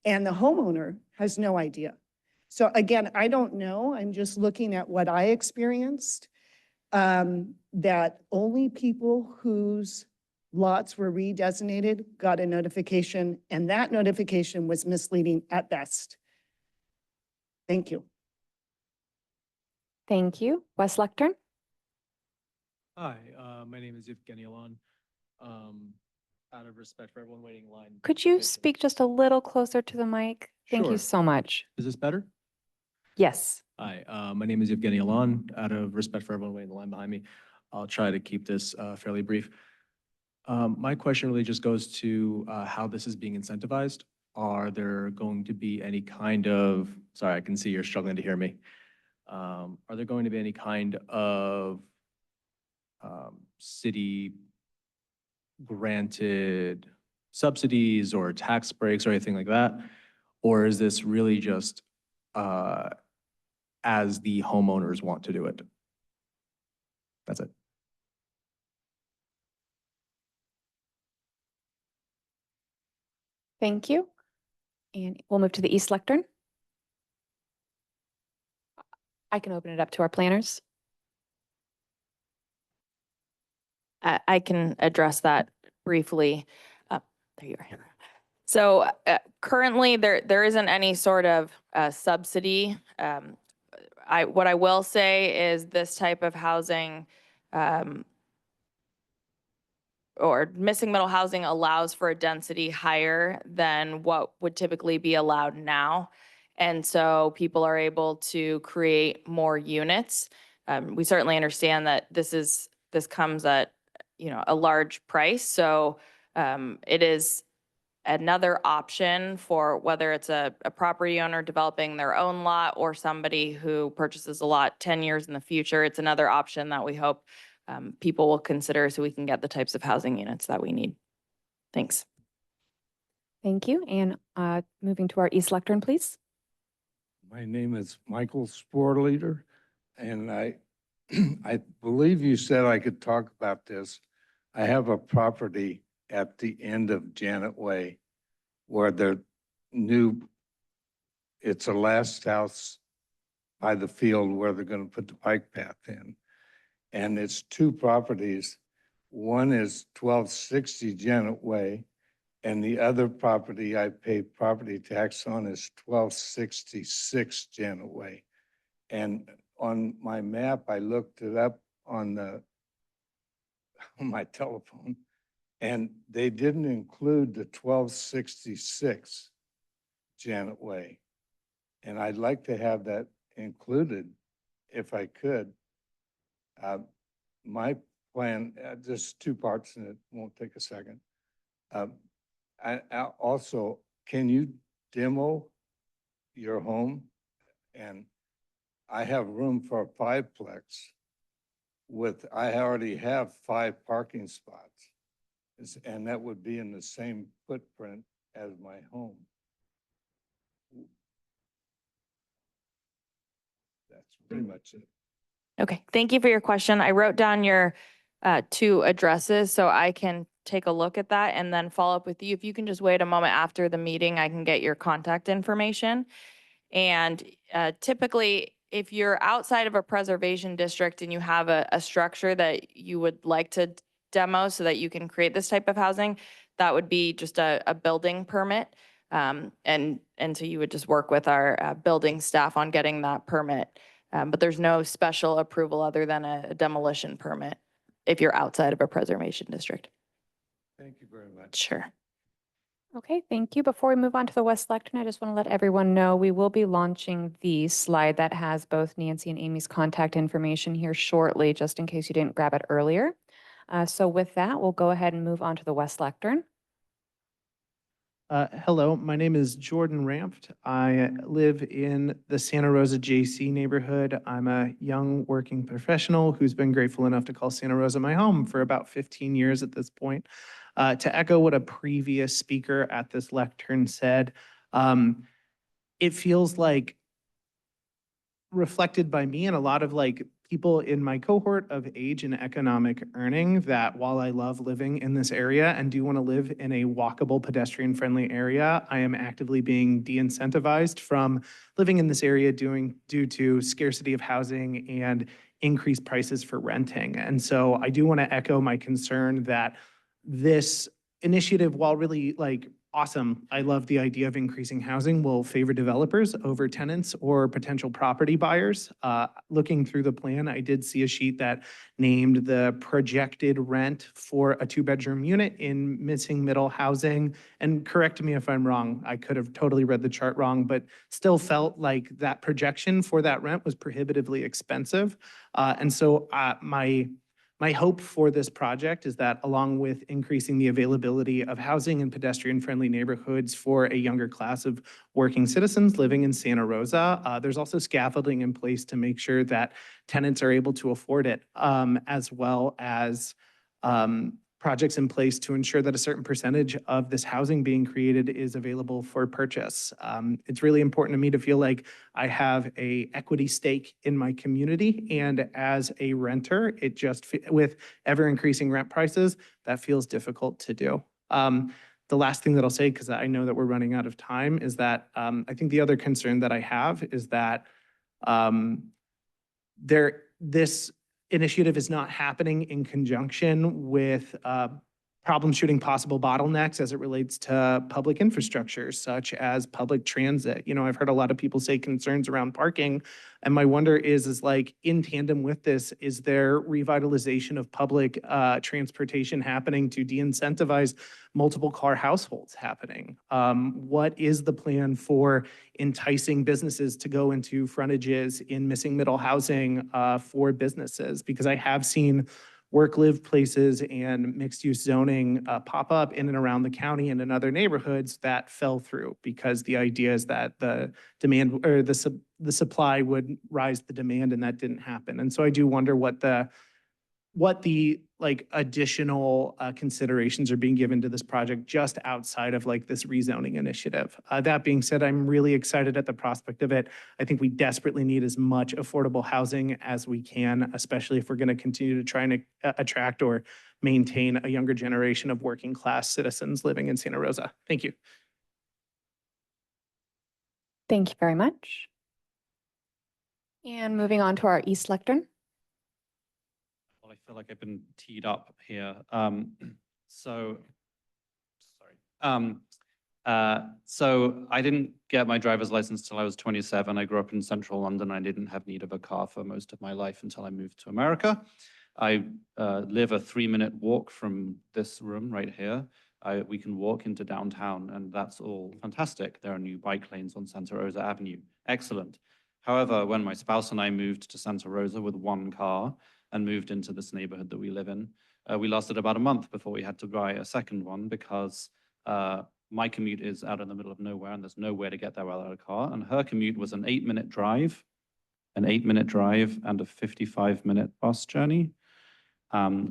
and the homeowner has no idea. So again, I don't know. I'm just looking at what I experienced, that only people whose lots were redesignated got a notification, and that notification was misleading at best. Thank you. Thank you. West Lectern. Hi, my name is Evgeny Alon. Out of respect for everyone waiting in line. Could you speak just a little closer to the mic? Thank you Sure. so much. Is this better? Yes. Hi, my name is Evgeny Alon. Out of respect for everyone waiting in the line behind me, I'll try to keep this fairly brief. My question really just goes to how this is being incentivized. Are there going to be any kind of, sorry, I can see you're struggling to hear me. Are there going to be any kind of city granted subsidies or tax breaks or anything like that? Or is this really just as the homeowners want to do it? That's it. Thank you. And we'll move to the East Lectern. I can open it up to our planners. I can address that briefly. There you are. So currently, there isn't any sort of subsidy. What I will say is this type of housing or missing middle housing allows for a density higher than what would typically be allowed now. And so people are able to create more units. We certainly understand that this comes at a large price. So it is another option for whether it's a property owner developing their own lot or somebody who purchases a lot 10 years in the future. It's another option that we hope people will consider so we can get the types of housing units that we need. Thanks. Thank you. And moving to our East Lectern, please. My name is Michael Sporleader, and I believe you said I could talk about this. I have a property at the end of Janet Way where it's a last house by the field where they're going to put the bike path in. And it's two properties. One is 1260 Janet Way, and the other property I pay property tax on is 1266 Janet Way. And on my map, I looked it up on my telephone, and they didn't include the 1266 Janet Way. And I'd like to have that included if I could. My plan, just two parts, and it won't take a second. Also, can you demo your home? And I have room for a fiveplex I already have 5 parking spots. And that would be in the same footprint as my home. That's pretty much it. Okay, thank you for your question. I wrote down your 2 addresses so I can take a look at that and then follow up with you. If you can just wait a moment after the meeting, I can get your contact information. And typically, if you're outside of a preservation district and you have a structure that you would like to demo so that you can create this type of housing, that would be just a building permit. And so you would just work with our building staff on getting that permit. But there's no special approval other than a demolition permit if you're outside of a preservation district. Thank you very much. Sure. Okay, thank you. Before we move on to the West Lectern, I just want to let everyone know we will be launching the slide that has both Nancy and Amy's contact information here shortly, just in case you didn't grab it earlier. So with that, we'll go ahead and move on to the West Lectern. Hello, my name is Jordan Rampt. I live in the Santa Rosa JC neighborhood. I'm a young working professional who's been grateful enough to call Santa Rosa my home for about 15 years at this point. To echo what a previous speaker at this lectern said, it feels like reflected by me and a lot of people in my cohort of age and economic earning that while I love living in this area and do want to live in a walkable, pedestrian-friendly area, I am actively being de-incentivized from living in this area due to scarcity of housing and increased prices for renting. And so I do want to echo my concern that this initiative, while really awesome, I love the idea of increasing housing, will favor developers over tenants or potential property buyers. Looking through the plan, I did see a sheet that named the projected rent for a 2-bedroom unit in missing middle housing. And correct me if I'm wrong, I could have totally read the chart wrong, but still felt like that projection for that rent was prohibitively expensive. And so my hope for this project is that along with increasing the availability of housing and pedestrian-friendly neighborhoods for a younger class of working citizens living in Santa Rosa, there's also scaffolding in place to make sure that tenants are able to afford it, as well as projects in place to ensure that a certain percentage of this housing being created is available for purchase. It's really important to me to feel like I have a equity stake in my community, and as a renter, it just, with ever increasing rent prices, that feels difficult to do. The last thing that I'll say, because I know that we're running out of time, is that I think the other concern that I have is that this initiative is not happening in conjunction with problem shooting possible bottlenecks as it relates to public infrastructure, such as public transit. I've heard a lot of people say concerns around parking. And my wonder is in tandem with this, is there revitalization of public transportation happening to de-incentivize multiple car households happening? What is the plan for enticing businesses to go into frontages in missing middle housing for businesses? Because I have seen work-live places and mixed-use zoning pop up in and around the county and in other neighborhoods that fell through because the idea is that the demand or the supply would rise the demand, and that didn't happen. And so I do wonder what the like additional considerations are being given to this project just outside of like this rezoning initiative. That being said, I'm really excited at the prospect of it. I think we desperately need as much affordable housing as we can, especially if we're going to continue to try and attract or maintain a younger generation of working class citizens living in Santa Rosa. Thank you. Thank you very much. And moving on to our East Lectern. Well, I feel like I've been teed up here. So I didn't get my driver's license till I was 27. I grew up in central London. I didn't have need of a car for most of my life until I moved to America. I live a 3-minute walk from this room right here. We can walk into downtown, and that's all fantastic. There are new bike lanes on Santa Rosa Avenue. Excellent. However, when my spouse and I moved to Santa Rosa with one car and moved into this neighborhood that we live in, we lasted about a month before we had to buy a second one because my commute is out in the middle of nowhere and there's nowhere to get there without a car. And her commute was an 8-minute drive, and a 55-minute bus journey.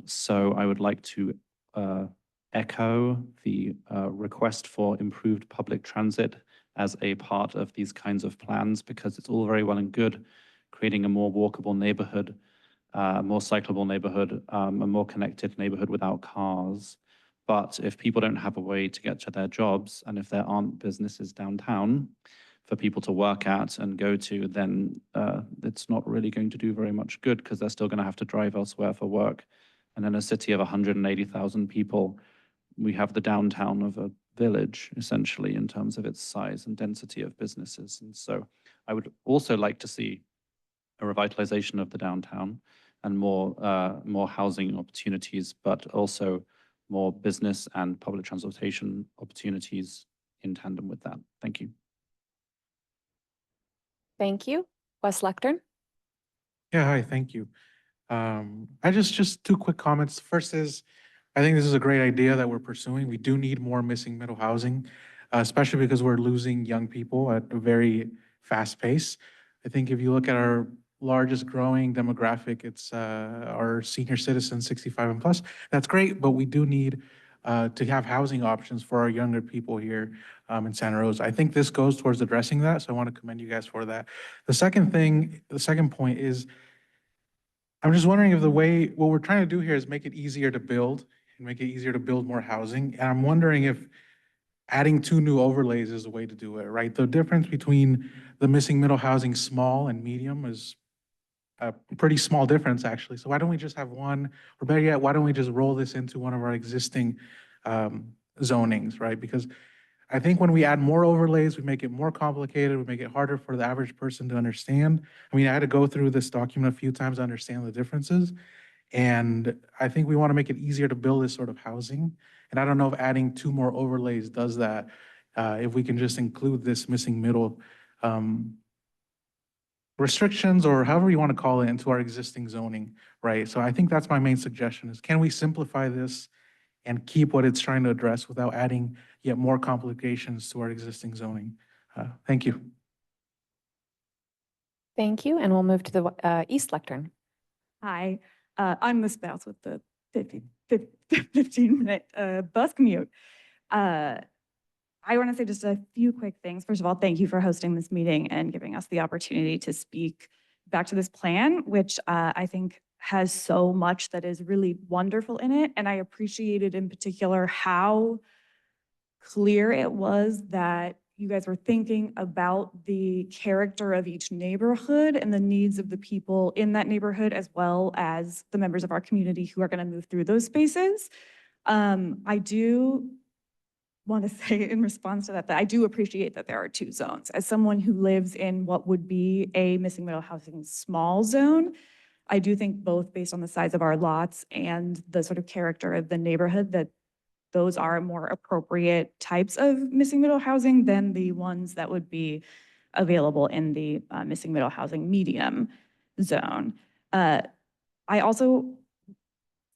So I would like to echo the request for improved public transit as a part of these kinds of plans, because it's all very well and good creating a more walkable neighborhood, a more cyclable neighborhood, a more connected neighborhood without cars. But if people don't have a way to get to their jobs, and if there aren't businesses downtown for people to work at and go to, then it's not really going to do very much good, because they're still going to have to drive elsewhere for work. And in a city of 180,000 people, we have the downtown of a village, essentially, in terms of its size and density of businesses. And so I would also like to see a revitalization of the downtown and more housing opportunities, but also more business and public transportation opportunities in tandem with that. Thank you. Thank you. West Lectern. Yeah, hi, thank you. I just 2 quick comments. First is, I think this is a great idea that we're pursuing. We do need more missing middle housing, especially because we're losing young people at a very fast pace. I think if you look at our largest growing demographic, it's our senior citizens, 65 and plus. That's great, but we do need to have housing options for our younger people here in Santa Rosa. I think this goes towards addressing that, so I want to commend you guys for that. The second point is, I'm just wondering if what we're trying to do here is make it easier to build and make it easier to build more housing. And I'm wondering if adding 2 new overlays is the way to do it, right? The difference between the missing middle housing small and medium is a pretty small difference, actually. So why don't we just have one, or better yet, why don't we just roll this into one of our existing zonings, right? Because I think when we add more overlays, we make it more complicated, we make it harder for the average person to understand. I mean, I had to go through this document a few times to understand the differences. And I think we want to make it easier to build this sort of housing. And I don't know if adding 2 more overlays does that, if we can just include this missing middle restrictions, or however you want to call it, into our existing zoning, right? So I think that's my main suggestion is, can we simplify this and keep what it's trying to address without adding yet more complications to our existing zoning? Thank you. Thank you. And we'll move to the East Lectern. Hi, I'm the spouse with the 15-minute bus commute. I want to say just a few quick things. First of all, thank you for hosting this meeting and giving us the opportunity to speak back to this plan, which I think has so much that is really wonderful in it. And I appreciated in particular how clear it was that you guys were thinking about the character of each neighborhood and the needs of the people in that neighborhood, as well as the members of our community who are going to move through those spaces. I do want to say in response to that I do appreciate that there are 2 zones. As someone who lives in what would be a missing middle housing small zone, I do think both based on the size of our lots and the sort of character of the neighborhood, that those are more appropriate types of missing middle housing than the ones that would be available in the missing middle housing medium zone. I also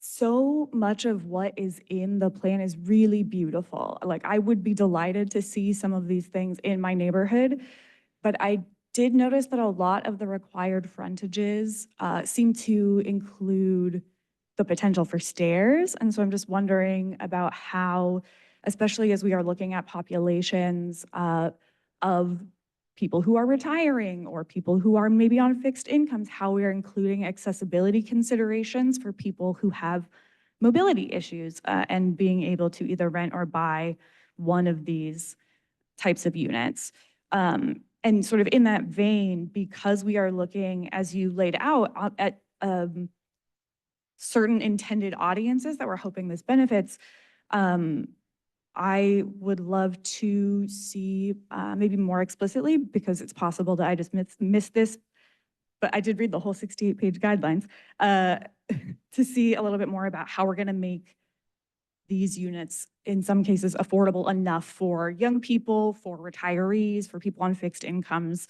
so much of what is in the plan is really beautiful. Like, I would be delighted to see some of these things in my neighborhood, but I did notice that a lot of the required frontages seem to include the potential for stairs. And so I'm just wondering about how, especially as we are looking at populations of people who are retiring or people who are maybe on fixed incomes, how we are including accessibility considerations for people who have mobility issues and being able to either rent or buy one of these types of units. And sort of in that vein, because we are looking, as you laid out, at certain intended audiences that we're hoping this benefits, I would love to see maybe more explicitly, because it's possible that I just missed this, but I did read the whole 68-page guidelines, to see a little bit more about how we're going to make these units, in some cases, affordable enough for young people, for retirees, for people on fixed incomes,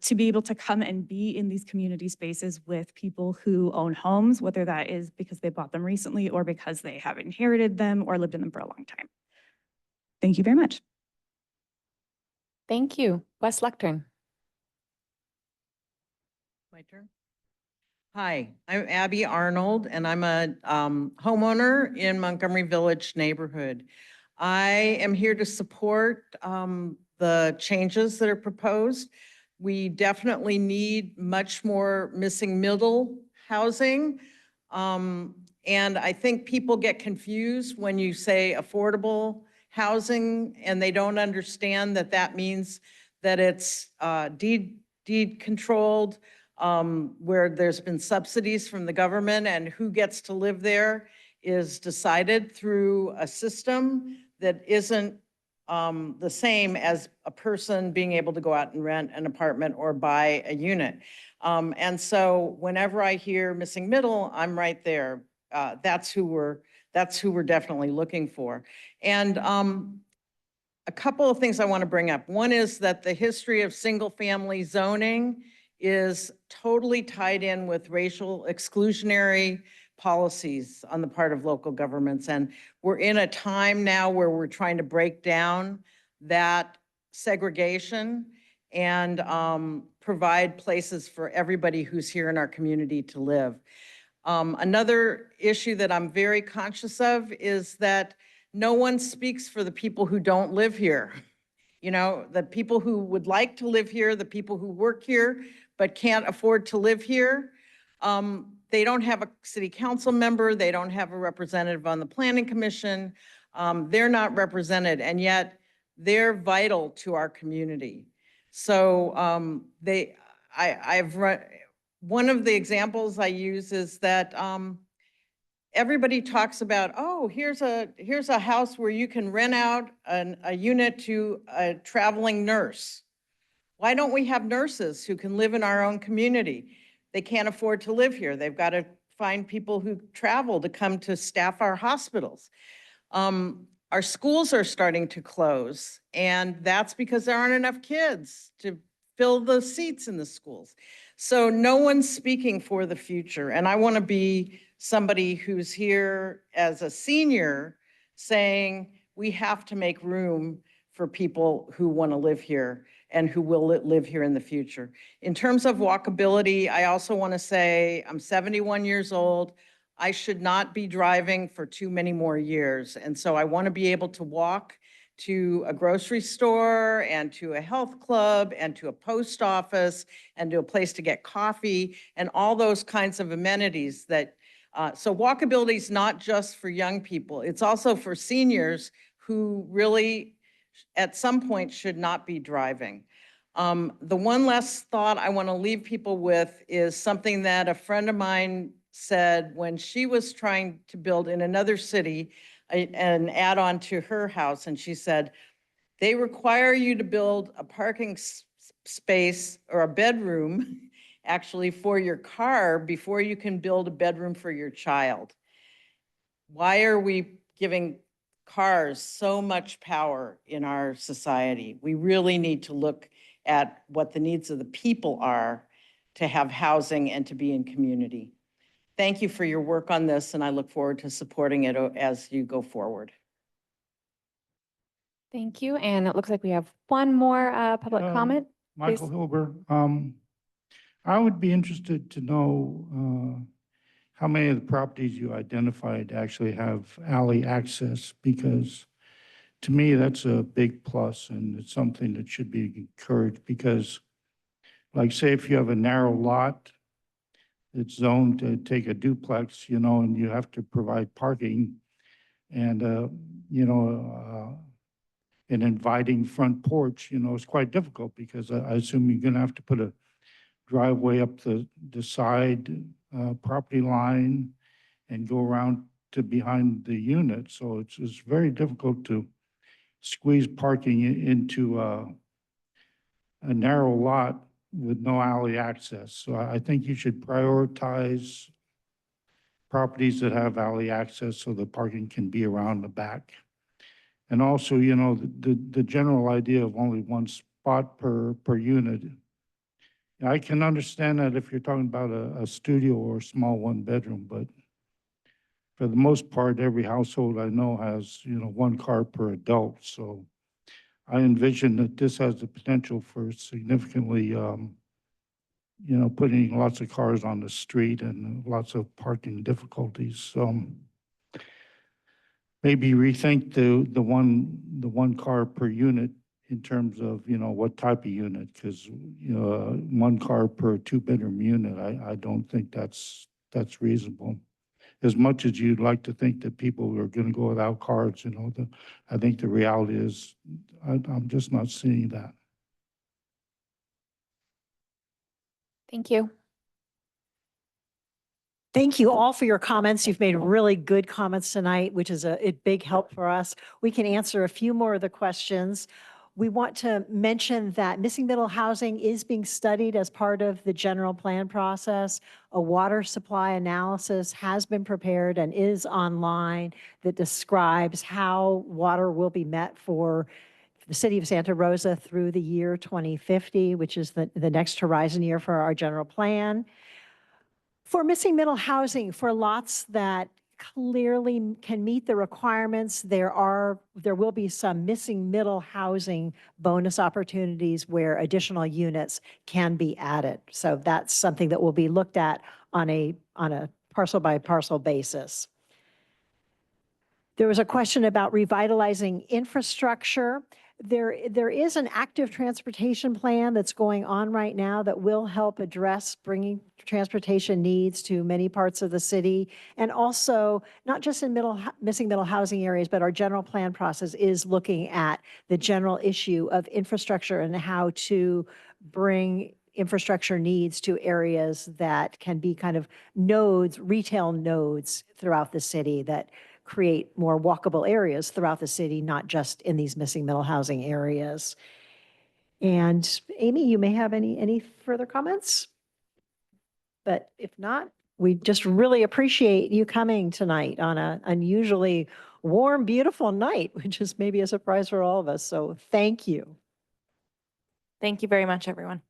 to be able to come and be in these community spaces with people who own homes, whether that is because they bought them recently or because they have inherited them or lived in them for a long time. Thank you very much. Thank you. Wes Lectern. My turn. Hi, I'm Abby Arnold, and I'm a homeowner in Montgomery Village neighborhood. I am here to support the changes that are proposed. We definitely need much more missing middle housing. And I think people get confused when you say affordable housing, and they don't understand that that means that it's deed controlled, where there's been subsidies from the government, and who gets to live there is decided through a system that isn't the same as a person being able to go out and rent an apartment or buy a unit. And so whenever I hear missing middle, I'm right there. That's who we're definitely looking for. And a couple of things I want to bring up. One is that the history of single family zoning is totally tied in with racial exclusionary policies on the part of local governments. And we're in a time now where we're trying to break down that segregation and provide places for everybody who's here in our community to live. Another issue that I'm very conscious of is that no one speaks for the people who don't live here. You know, the people who would like to live here, the people who work here but can't afford to live here. They don't have a city council member. They don't have a representative on the planning commission. They're not represented, and yet they're vital to our community. So I've run, one of the examples I use is that everybody talks about, oh, here's a house where you can rent out a unit to a traveling nurse. Why don't we have nurses who can live in our own community? They can't afford to live here. They've got to find people who travel to come to staff our hospitals. Our schools are starting to close, and that's because there aren't enough kids to fill the seats in the schools. So no one's speaking for the future. And I want to be somebody who's here as a senior saying we have to make room for people who want to live here and who will live here in the future. In terms of walkability, I also want to say I'm 71 years old. I should not be driving for too many more years. And so I want to be able to walk to a grocery store and to a health club and to a post office and to a place to get coffee and all those kinds of amenities that, so walkability is not just for young people. It's also for seniors who really at some point should not be driving. The one last thought I want to leave people with is something that a friend of mine said when she was trying to build in another city an add-on to her house. And she said, they require you to build a parking space or a bedroom actually for your car before you can build a bedroom for your child. Why are we giving cars so much power in our society? We really need to look at what the needs of the people are to have housing and to be in community. thank you for your work on this, and I look forward to supporting it as you go forward. Thank you. And it looks like we have one more public comment. Michael Please. Hilber, I would be interested to know how many of the properties you identified actually have alley access, because to me, that's a big plus, and it's something that should be encouraged, because like, say if you have a narrow lot, it's zoned to take a duplex, and you have to provide parking and, an inviting front porch, it's quite difficult, because I assume you're gonna have to put a driveway up the side property line and go around to behind the unit. So it's very difficult to squeeze parking into a narrow lot with no alley access. So I think you should prioritize properties that have alley access so the parking can be around the back. And also, the general idea of only one spot per unit. I can understand that if you're talking about a studio or a small one-bedroom, but for the most part, every household I know has, one car per adult. So I envision that this has the potential for significantly, putting lots of cars on the street and lots of parking difficulties. So maybe rethink the one car per unit in terms of, what type of unit, because, one car per two-bedroom unit, I don't think that's reasonable. As much as you'd like to think that people are going to go without cars, I think the reality is I'm just not seeing that. Thank you. Thank you all for your comments. You've made really good comments tonight, which is a big help for us. We can answer a few more of the questions. We want to mention that missing middle housing is being studied as part of the general plan process. A water supply analysis has been prepared and is online that describes how water will be met for the city of Santa Rosa through the year 2050, which is the next horizon year for our general plan. For missing middle housing, for lots that clearly can meet the requirements, there will be some missing middle housing bonus opportunities where additional units can be added. So that's something that will be looked at on a parcel by parcel basis. There was a question about revitalizing infrastructure. There is an active transportation plan that's going on right now that will help address bringing transportation needs to many parts of the city. And also, not just in missing middle housing areas, but our general plan process is looking at the general issue of infrastructure and how to bring infrastructure needs to areas that can be kind of nodes, retail nodes throughout the city that create more walkable areas throughout the city, not just in these missing middle housing areas. And Amy, you may have any further comments? But if not, we just really appreciate you coming tonight on an unusually warm, beautiful night, which is maybe a surprise for all of us. So thank you. Thank you very much, everyone.